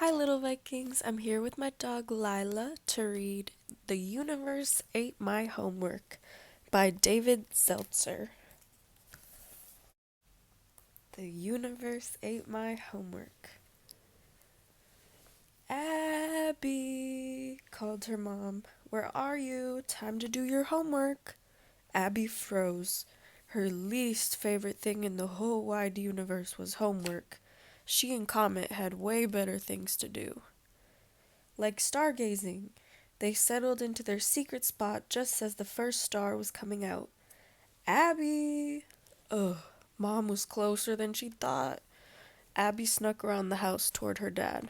Hi, little Vikings. I'm here with my dog Lila to read The Universe Ate My Homework by David Seltzer. The Universe Ate My Homework. Abby, called her mom. Where are you? Time to do your homework. Abby froze. Her least favorite thing in the whole wide universe was homework. She and Comet had way better things to do. Like stargazing. They settled into their secret spot just as the first star was coming out. Abby! Ugh, Mom was closer than she thought. Abby snuck around the house toward her dad.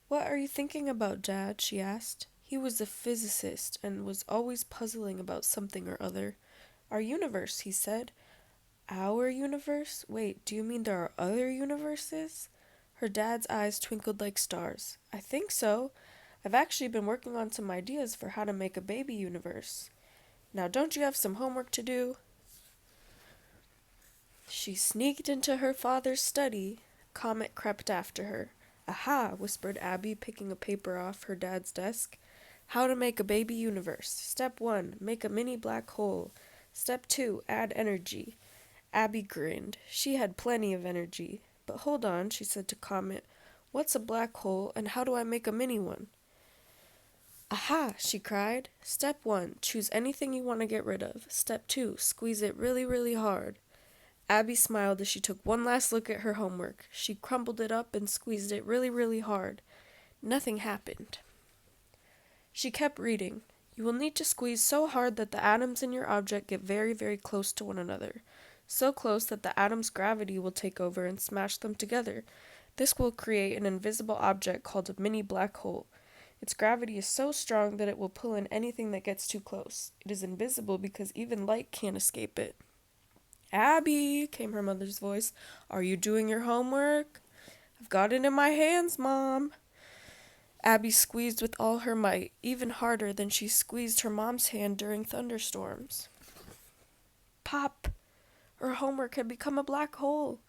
What are you thinking about, Dad? She asked. He was a physicist and was always puzzling about something or other. Our universe, he said. Our universe? Wait, do you mean there are other universes? Her dad's eyes twinkled like stars. I think so. I've actually been working on some ideas for how to make a baby universe. Now, don't you have some homework to do? She sneaked into her father's study. Comet crept after her. Aha, whispered Abby, picking a paper off her dad's desk. How to make a baby universe. Step 1, make a mini black hole. Step 2, add energy. Abby grinned. She had plenty of energy. But hold on, she said to Comet. What's a black hole, and how do I make a mini one? Aha, she cried. Step 1, choose anything you want to get rid of. Step 2, squeeze it really, really hard. Abby smiled as she took one last look at her homework. She crumpled it up and squeezed it really, really hard. Nothing happened. She kept reading. You will need to squeeze so hard that the atoms in your object get very, very close to one another. So close that the atom's gravity will take over and smash them together. This will create an invisible object called a mini black hole. Its gravity is so strong that it will pull in anything that gets too close. It is invisible because even light can't escape it. Abby, came her mother's voice, are you doing your homework? I've got it in my hands, Mom. Abby squeezed with all her might, even harder than she squeezed her mom's hand during thunderstorms. Pop! Her homework had become a black hole.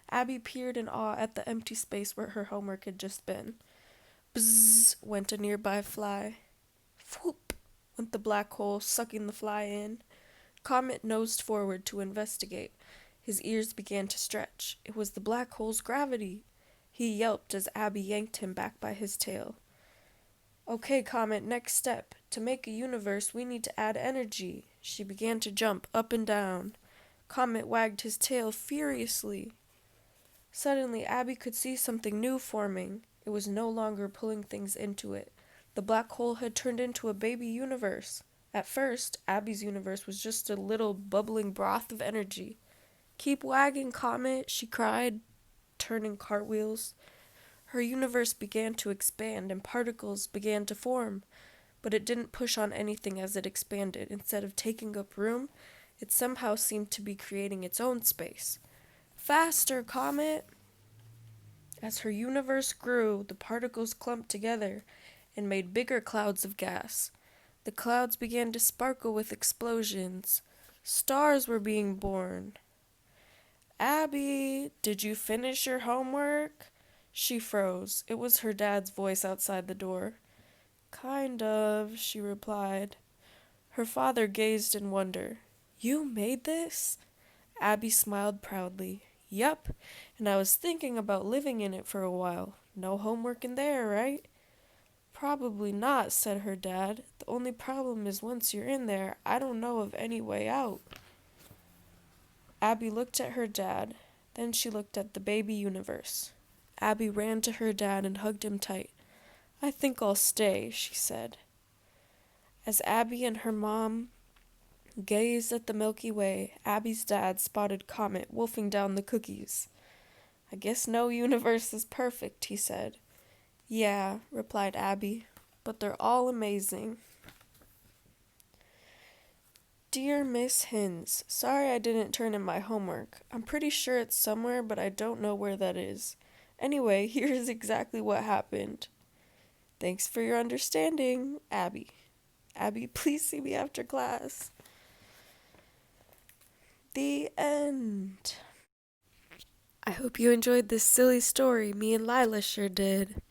Abby peered in awe at the empty space where her homework had just been. Bzzz! Went a nearby fly. Whoop! Went the black hole, sucking the fly in. Comet nosed forward to investigate. His ears began to stretch. It was the black hole's gravity. He yelped as Abby yanked him back by his tail. Okay, Comet, next step. To make a universe, we need to add energy. She began to jump up and down. Comet wagged his tail furiously. Suddenly, Abby could see something new forming. It was no longer pulling things into it. The black hole had turned into a baby universe. At first, Abby's universe was just a little bubbling broth of energy. Keep wagging, Comet, she cried, turning cartwheels. Her universe began to expand and particles began to form, but it didn't push on anything as it expanded. Instead of taking up room, it somehow seemed to be creating its own space. Faster, Comet! As her universe grew, the particles clumped together and made bigger clouds of gas. The clouds began to sparkle with explosions. Stars were being born. Abby, did you finish your homework? She froze. It was her dad's voice outside the door. Kind of, she replied. Her father gazed in wonder. You made this? Abby smiled proudly. Yup, and I was thinking about living in it for a while. No homework in there, right? Probably not, said her dad. The only problem is once you're in there, I don't know of any way out. Abby looked at her dad. Then she looked at the baby universe. Abby ran to her dad and hugged him tight. I think I'll stay, she said. As Abby and her mom gazed at the Milky Way, Abby's dad spotted Comet wolfing down the cookies. I guess no universe is perfect, he said. Yeah, replied Abby, but they're all amazing. Dear Miss Hinz, sorry I didn't turn in my homework. I'm pretty sure it's somewhere, but I don't know where that is. Anyway, here's exactly what happened. Thanks for your understanding, Abby. Abby, please see me after class. The end. I hope you enjoyed this silly story. Me and Lila sure did.